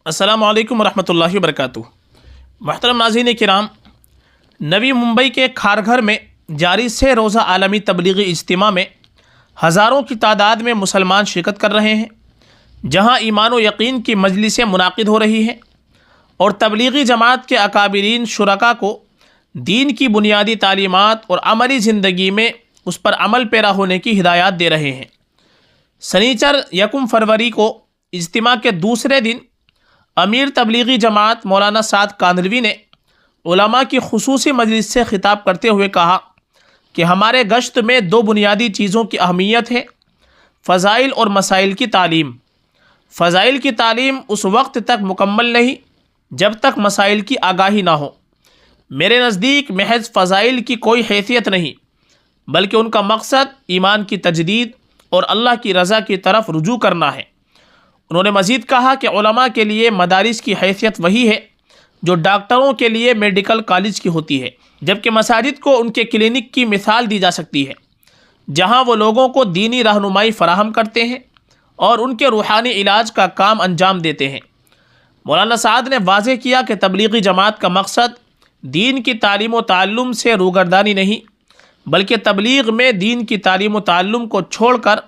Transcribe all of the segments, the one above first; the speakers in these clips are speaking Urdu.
السلام علیکم ورحمۃ اللہ وبرکاتہ۔ محترم ناظرین کرام، نوی ممبئی کے کھارگھر میں جاری 6 روزہ عالمی تبلیغی اجتماع میں ہزاروں کی تعداد میں مسلمان شرکت کر رہے ہیں، جہاں ایمان و یقین کی مجلسیں منعقد ہو رہی ہیں اور تبلیغی جماعت کے اکابرین شرکاء کو دین کی بنیادی تعلیمات اور عملی زندگی میں اس پر عمل پیرا ہونے کی ہدایات دے رہے ہیں۔ سنیچر 1 فروری کو اجتماع کے دوسرے دن امیر تبلیغی جماعت مولانا سعد کاندھلوی نے علماء کی خصوصی مجلس سے خطاب کرتے ہوئے کہا کہ ہمارے گشت میں 2 بنیادی چیزوں کی اہمیت ہے: فضائل اور مسائل کی تعلیم۔ فضائل کی تعلیم اس وقت تک مکمل نہیں جب تک مسائل کی آگاہی نہ ہو۔ میرے نزدیک محض فضائل کی کوئی حیثیت نہیں، بلکہ ان کا مقصد ایمان کی تجدید اور اللہ کی رضا کی طرف رجوع کرنا ہے۔ انہوں نے مزید کہا کہ علماء کے لیے مدارس کی حیثیت وہی ہے جو ڈاکٹروں کے لیے میڈیکل کالج کی ہوتی ہے، جبکہ مساجد کو ان کے کلینک کی مثال دی جا سکتی ہے، جہاں وہ لوگوں کو دینی رہنمائی فراہم کرتے ہیں اور ان کے روحانی علاج کا کام انجام دیتے ہیں۔ مولانا سعد نے واضح کیا کہ تبلیغی جماعت کا مقصد دین کی تعلیم و تعلم سے روگردانی نہیں، بلکہ تبلیغ میں دین کی تعلیم و تعلم کو چھوڑ کر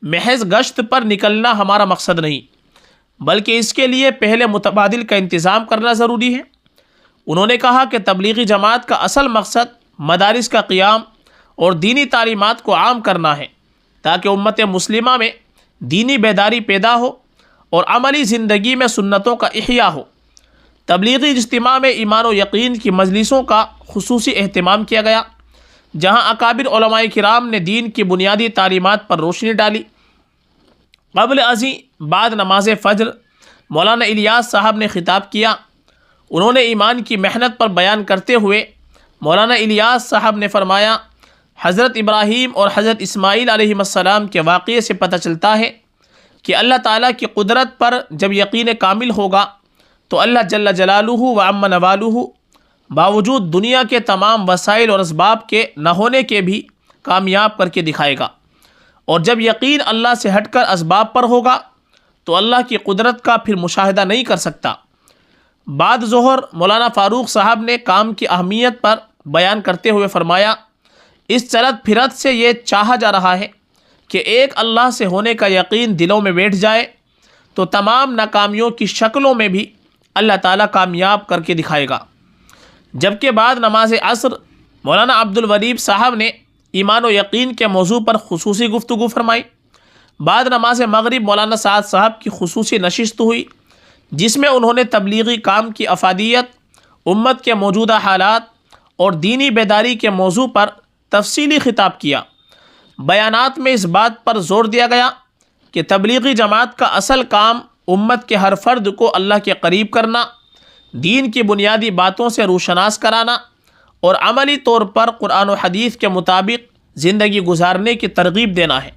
محض گشت پر نکلنا ہمارا مقصد نہیں، بلکہ اس کے لیے پہلے متبادل کا انتظام کرنا ضروری ہے۔ انہوں نے کہا کہ تبلیغی جماعت کا اصل مقصد مدارس کا قیام اور دینی تعلیمات کو عام کرنا ہے، تاکہ امت مسلمہ میں دینی بیداری پیدا ہو اور عملی زندگی میں سنتوں کا احیاء ہو۔ تبلیغی اجتماع میں ایمان و یقین کی مجلسوں کا خصوصی اہتمام کیا گیا، جہاں اکابر علماء کرام نے دین کی بنیادی تعلیمات پر روشنی ڈالی۔ قبل ازیں بعد نماز فجر مولانا الیاس صاحب نے خطاب کیا۔ انہوں نے ایمان کی محنت پر بیان کرتے ہوئے مولانا الیاس صاحب نے فرمایا، حضرت ابراہیم اور حضرت اسماعیل علیہ السلام کے واقعے سے پتہ چلتا ہے کہ اللہ تعالیٰ کی قدرت پر جب یقین کامل ہوگا تو اللہ جل جلالہ و عم نوالہ باوجود دنیا کے تمام وسائل اور اسباب کے نہ ہونے کے بھی کامیاب کر کے دکھائے گا، اور جب یقین اللہ سے ہٹ کر اسباب پر ہوگا تو اللہ کی قدرت کا پھر مشاہدہ نہیں کر سکتا۔ بعد ظہر مولانا فاروق صاحب نے کام کی اہمیت پر بیان کرتے ہوئے فرمایا، اس چلت پھرت سے یہ چاہا جا رہا ہے کہ ایک اللہ سے ہونے کا یقین دلوں میں بیٹھ جائے تو تمام ناکامیوں کی شکلوں میں بھی اللہ تعالیٰ کامیاب کر کے دکھائے گا۔ جبکہ بعد نماز عصر مولانا عبد الولیب صاحب نے ایمان و یقین کے موضوع پر خصوصی گفتگو فرمائی۔ بعد نماز مغرب مولانا سعد صاحب کی خصوصی نشست ہوئی، جس میں انہوں نے تبلیغی کام کی افادیت، امت کے موجودہ حالات اور دینی بیداری کے موضوع پر تفصیلی خطاب کیا۔ بیانات میں اس بات پر زور دیا گیا کہ تبلیغی جماعت کا اصل کام امت کے ہر فرد کو اللہ کے قریب کرنا، دین کی بنیادی باتوں سے روشناس کرانا اور عملی طور پر قرآن و حدیث کے مطابق زندگی گزارنے کی ترغیب دینا ہے۔